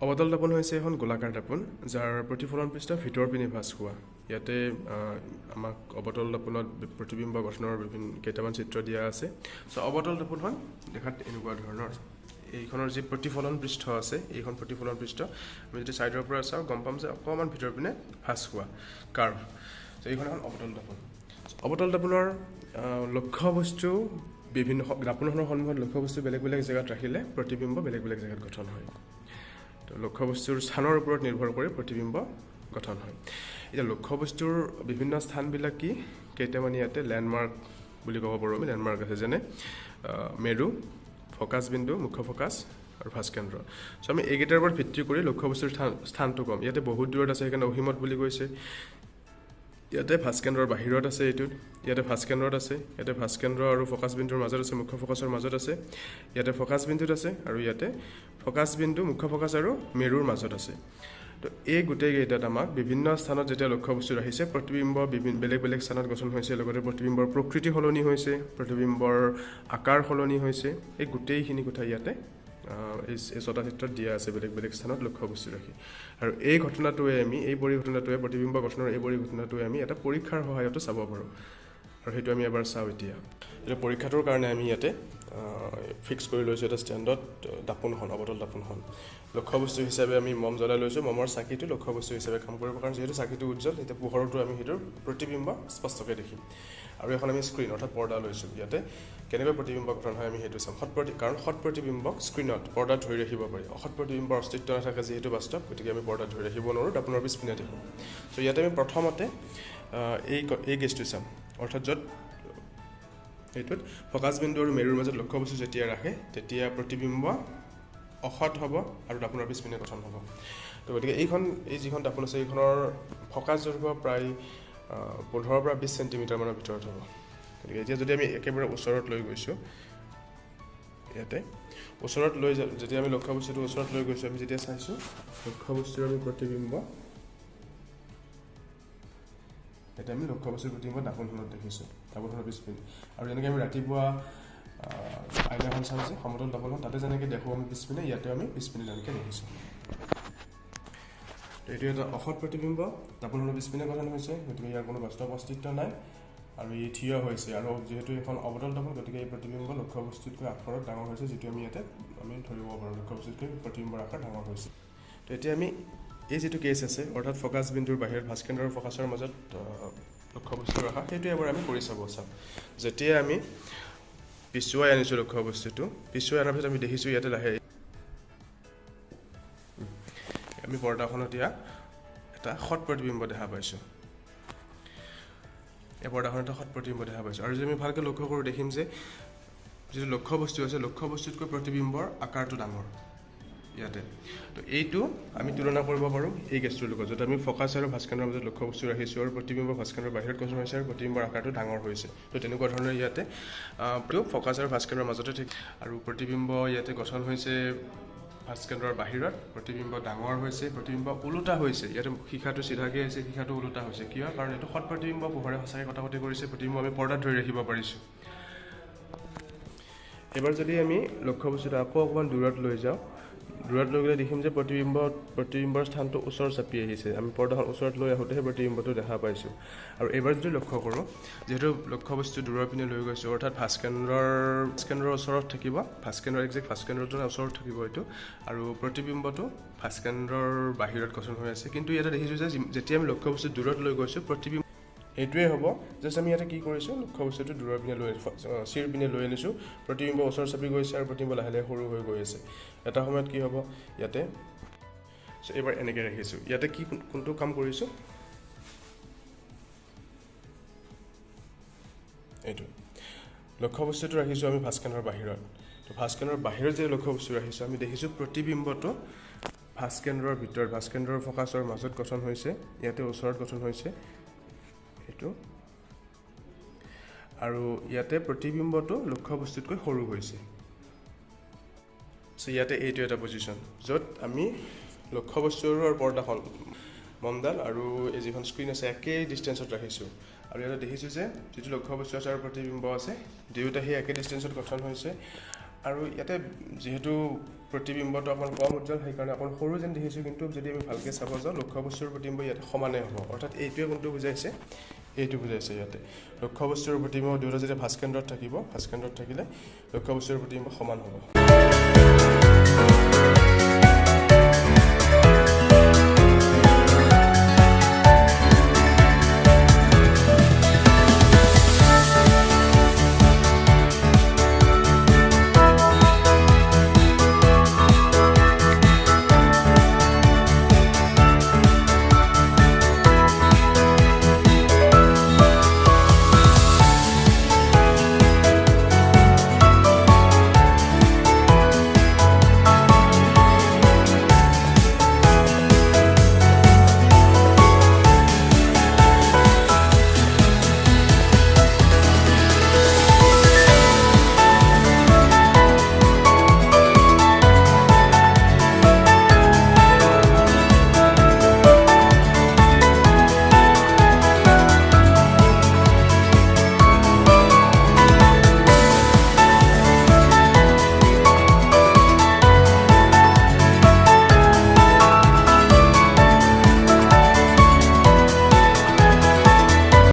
অৱতল দৰ্পণ হৈছে এখন গোলাকাৰ দৰ্পণ যাৰ প্ৰতিফলন পৃষ্ঠ ভিতৰ পিনে ভাঁজ খোৱা ইয়াতে আমাক অৱতল দৰ্পণত প্ৰতিবিম্ব গঠনৰ বিভিন্ন কেইটামান চিত্ৰ দিয়া আছে সো অৱতল দৰ্পণখন দেখাত এনেকুৱা ধৰণৰ এইখনৰ যে প্ৰতিফলন পৃষ্ঠ আছে এইখন প্ৰতিফলন পৃষ্ঠ আমি যদি সাইডৰ পৰা চাও গম পাম যে অকমান ভিতৰ পিনে ভাঁজ খোৱা কাৰ্ভ সো এইখন এখন অৱতল দৰ্পণ অৱতল দৰ্পণৰ লক্ষ্য বস্তু বিভিন্ন দৰ্পণখনৰ সন্মুখত লক্ষ্য বস্তু বেলেগ বেলেগ জায়গাত ৰাখিলে প্ৰতিবিম্ব বেলেগ বেলেগ জায়গাত গঠন হয় তো লক্ষ্য বস্তুৰ স্থানৰ ওপৰত নিৰ্ভৰ কৰি প্ৰতিবিম্ব গঠন হয় এটা লক্ষ্য বস্তুৰ বিভিন্ন স্থানবিলাক কি কেইটামান ইয়াতে ল্যান্ডমাৰ্ক বুলি ক'ব পাৰো আমি ল্যান্ডমাৰ্ক আছে যেনে মেৰু ফোকাস বিন্দু মুখ্য ফোকাস আৰু ভাঁজ কেন্দ্ৰ সো আমি এইকেইটাৰ ওপৰত ভিত্তি কৰি লক্ষ্য বস্তুৰ স্থানটো কম ইয়াতে বহুত দূৰত আছে সেইকাৰণে অহিমত বুলি কৈছে ইয়াতে ভাঁজ কেন্দ্ৰৰ বাহিৰত আছে এইটো ইয়াতে ভাঁজ কেন্দ্ৰত আছে ইয়াতে ভাঁজ কেন্দ্ৰ আৰু ফোকাস বিন্দুৰ মাজত আছে মুখ্য ফোকাসৰ মাজত আছে ইয়াতে ফোকাস বিন্দুত আছে আৰু ইয়াতে ফোকাস বিন্দু মুখ্য ফোকাস আৰু মেৰুৰ মাজত আছে তো এই গোটেই কেইটাত আমাক বিভিন্ন স্থানত যেতিয়া লক্ষ্য বস্তু ৰাখিছে প্ৰতিবিম্ব বিভিন্ন বেলেগ বেলেগ স্থানত গঠন হৈছে লগতে প্ৰতিবিম্বৰ প্ৰকৃতি সলনি হৈছে প্ৰতিবিম্বৰ আকাৰ সলনি হৈছে এই গোটেইখিনি কথা ইয়াতে এই ছটা চিত্ৰত দিয়া আছে বেলেগ বেলেগ স্থানত লক্ষ্য বস্তু ৰাখি আৰু এই ঘটনাটোৱে আমি এই পৰিঘটনাটোৱে প্ৰতিবিম্ব গঠনৰ এই পৰিঘটনাটোৱে আমি এটা পৰীক্ষাৰ সহায়ত চাব পাৰো আৰু হেতু আমি এবাৰ চাও এতিয়া এটা পৰীক্ষাটোৰ কাৰণে আমি ইয়াতে ফিক্স কৰি লৈছো এটা ষ্টেণ্ডত দৰ্পণখন অৱতল দৰ্পণখন লক্ষ্য বস্তু হিচাপে আমি মম জ্বলাই লৈছো মমৰ চাকিটো লক্ষ্য বস্তু হিচাপে কাম কৰিব কাৰণ যেহেতু চাকিটো উজ্জ্বল এটা পোহৰটো আমি হেতুৰ প্ৰতিবিম্ব স্পষ্টকৈ দেখিম আৰু এখন আমি স্ক্ৰীন অৰ্থাৎ পৰ্দা লৈছো ইয়াতে কেনেকৈ প্ৰতিবিম্ব গঠন হয় আমি হেতু চাম কাৰণ সৎ প্ৰতিবিম্বক স্ক্ৰীনত পৰ্দাত ধৰি ৰাখিব পাৰি অসৎ প্ৰতিবিম্বৰ অস্তিত্ব নাথাকে যেহেতু বাস্তৱ গতিকে আমি পৰ্দাত ধৰি ৰাখিব নোৱাৰো দৰ্পণৰ পিছপিনে দেখো সো ইয়াতে আমি প্ৰথমতে এই গেছটো চাম অৰ্থাৎ যত এইটোত ফোকাস বিন্দু আৰু মেৰুৰ মাজত লক্ষ্য বস্তু যেতিয়া ৰাখে তেতিয়া প্ৰতিবিম্ব অসৎ হ'ব আৰু দৰ্পণৰ পিছপিনে গঠন হ'ব তো গতিকে এই যিখন দৰ্পণ আছে এইখনৰ ফোকাস দৈৰ্ঘ্য প্ৰায় 15 পৰা 20 সেন্টিমিটাৰ মানৰ ভিতৰত হ'ব গতিকে এতিয়া যদি আমি একেবাৰে ওচৰত লৈ গৈছো ইয়াতে ওচৰত লৈ যেতিয়া আমি লক্ষ্য বস্তুটো ওচৰত লৈ গৈছো আমি যেতিয়া চাইছো লক্ষ্য বস্তুৰ আমি প্ৰতিবিম্ব এটা আমি লক্ষ্য বস্তুৰ প্ৰতিবিম্ব দৰ্পণখনত দেখিছো দৰ্পণখনৰ পিছপিনে আৰু যেনেকৈ আমি ৰাতিপুৱা আইনাখন চাওঁ যে সমতল দৰ্পণখন তাতে যেনেকৈ দেখো আমি পিছপিনে ইয়াতে আমি পিছপিনে যেনেকৈ দেখিছো তো এইটো এটা অসৎ প্ৰতিবিম্ব দৰ্পণখনৰ পিছপিনে গঠন হৈছে গতিকে ইয়াৰ কোনো বাস্তৱ অস্তিত্ব নাই আৰু ই থিয় হৈছে আৰু যেহেতু এখন অৱতল দৰ্পণ গতিকে এই প্ৰতিবিম্ব লক্ষ্য বস্তুতকৈ আকাৰত ডাঙৰ হৈছে যেটো আমি ইয়াতে আমি ধৰিব পাৰো লক্ষ্য বস্তুতকৈ প্ৰতিবিম্বৰ আকাৰ ডাঙৰ হৈছে তো এতিয়া আমি এই যেটো কেছ আছে অৰ্থাৎ ফোকাস বিন্দুৰ বাহিৰত ভাঁজ কেন্দ্ৰ আৰু ফোকাসৰ মাজত লক্ষ্য বস্তু ৰাখা সেইটো এবাৰ আমি কৰি চাম যেতিয়া আমি পিছুৱাই আনিছো লক্ষ্য বস্তুটো পিছুৱাই আনাৰ পিছত আমি দেখিছো ইয়াতে লাহে আমি পৰ্দাখনত এটা সৎ প্ৰতিবিম্ব দেখা পাইছো এই পৰ্দাখনত এটা সৎ প্ৰতিবিম্ব দেখা পাইছো আৰু যদি আমি ভালকৈ লক্ষ্য কৰো দেখিম যে যেটো লক্ষ্য বস্তু আছে লক্ষ্য বস্তুতকৈ প্ৰতিবিম্বৰ আকাৰটো ডাঙৰ ইয়াতে তো এইটো আমি তুলনা কৰিব পাৰো এই গেছটোৰ লগত যত আমি ফোকাস আৰু ভাঁজ কেন্দ্ৰৰ মাজত লক্ষ্য বস্তু ৰাখিছো আৰু প্ৰতিবিম্ব ভাঁজ কেন্দ্ৰৰ বাহিৰত গঠন হৈছে আৰু প্ৰতিবিম্বৰ আকাৰটো ডাঙৰ হৈছে তো তেনেকুৱা ধৰণৰ ইয়াতে ফোকাস আৰু ভাঁজ কেন্দ্ৰৰ মাজতে ঠিক আৰু প্ৰতিবিম্ব ইয়াতে গঠন হৈছে ভাঁজ কেন্দ্ৰৰ বাহিৰত প্ৰতিবিম্ব ডাঙৰ হৈছে প্ৰতিবিম্ব উলুটা হৈছে ইয়াতে শিখাটো চিধাকৈ আছে শিখাটো উলুটা হৈছে কিয় কাৰণ এইটো সৎ প্ৰতিবিম্ব পোহৰে সঁচাকৈ কটাকটি কৰিছে প্ৰতিবিম্ব আমি পৰ্দাত ধৰি ৰাখিব পাৰিছো এবাৰ যদি আমি লক্ষ্য বস্তুটো আকৌ অকমান দূৰত লৈ যাওঁ দূৰত লৈ গ'লে দেখিম যে প্ৰতিবিম্বৰ স্থানটো ওচৰ চাপি আহিছে আমি পৰ্দাখন ওচৰত লৈ আহোঁতে প্ৰতিবিম্বটো দেখা পাইছো আৰু এবাৰ যদি লক্ষ্য কৰো যেহেতু লক্ষ্য বস্তু দূৰৰ পিনে লৈ গৈছো অৰ্থাৎ ভাঁজ কেন্দ্ৰৰ ওচৰত থাকিব ভাঁজ কেন্দ্ৰৰ একজেক্ট ভাঁজ কেন্দ্ৰটোৰ ওচৰত থাকিব এইটো আৰু প্ৰতিবিম্বটো ভাঁজ কেন্দ্ৰৰ বাহিৰত গঠন হৈ আছে কিন্তু ইয়াতে দেখিছো যে যেতিয়া আমি লক্ষ্য বস্তু দূৰত লৈ গৈছো প্ৰতিবিম্ব এইটোৱে হ'ব জাস্ট আমি ইয়াতে কি কৰিছো লক্ষ্য বস্তুটো দূৰৰ পিনে লৈ চিৰ পিনে লৈ আনিছো প্ৰতিবিম্ব ওচৰ চাপি গৈছে আৰু প্ৰতিবিম্ব লাহে লাহে সৰু হৈ গৈ আছে এটা সময়ত কি হ'ব ইয়াতে সো এবাৰ এনেকৈ ৰাখিছো ইয়াতে কি কোনটো কাম কৰিছো এইটো লক্ষ্য বস্তুটো ৰাখিছো আমি ভাঁজ কেন্দ্ৰৰ বাহিৰত তো ভাঁজ কেন্দ্ৰৰ বাহিৰত যে লক্ষ্য বস্তু ৰাখিছো আমি দেখিছো প্ৰতিবিম্বটো ভাঁজ কেন্দ্ৰৰ ভিতৰত ভাঁজ কেন্দ্ৰৰ ফোকাসৰ মাজত গঠন হৈছে ইয়াতে ওচৰত গঠন হৈছে এইটো আৰু ইয়াতে প্ৰতিবিম্বটো লক্ষ্য বস্তুতকৈ সৰু হৈছে সো ইয়াতে এইটো এটা পজিশন যত আমি লক্ষ্য বস্তুৰ পৰ্দাখন মমদাল আৰু এই যিখন স্ক্ৰীন আছে একে ডিসটেন্সত ৰাখিছো আৰু ইয়াতে দেখিছো যে যেটো লক্ষ্য বস্তু আছে আৰু প্ৰতিবিম্ব আছে দুয়োটা হে একে ডিসটেন্সত গঠন হৈছে আৰু ইয়াতে যিহেতু প্ৰতিবিম্বটো অকণ কম উজ্জ্বল সেইকাৰণে অকণ সৰু যেন দেখিছোঁ কিন্তু যদি আমি ভালকৈ চাব যাওঁ লক্ষ্যবস্তুৰ প্ৰতিবিম্ব ইয়াতে সমানে হ'ব অৰ্থাৎ এইটোৱে কোনটো বুজাইছে এইটো বুজাইছে ইয়াতে লক্ষ্যবস্তুৰ প্ৰতিবিম্ব দুয়োটা যেতিয়া ভাস্কেন্দ্ৰত থাকিব ভাস্কেন্দ্ৰত থাকিলে লক্ষ্যবস্তুৰ প্ৰতিবিম্ব সমান হ'ব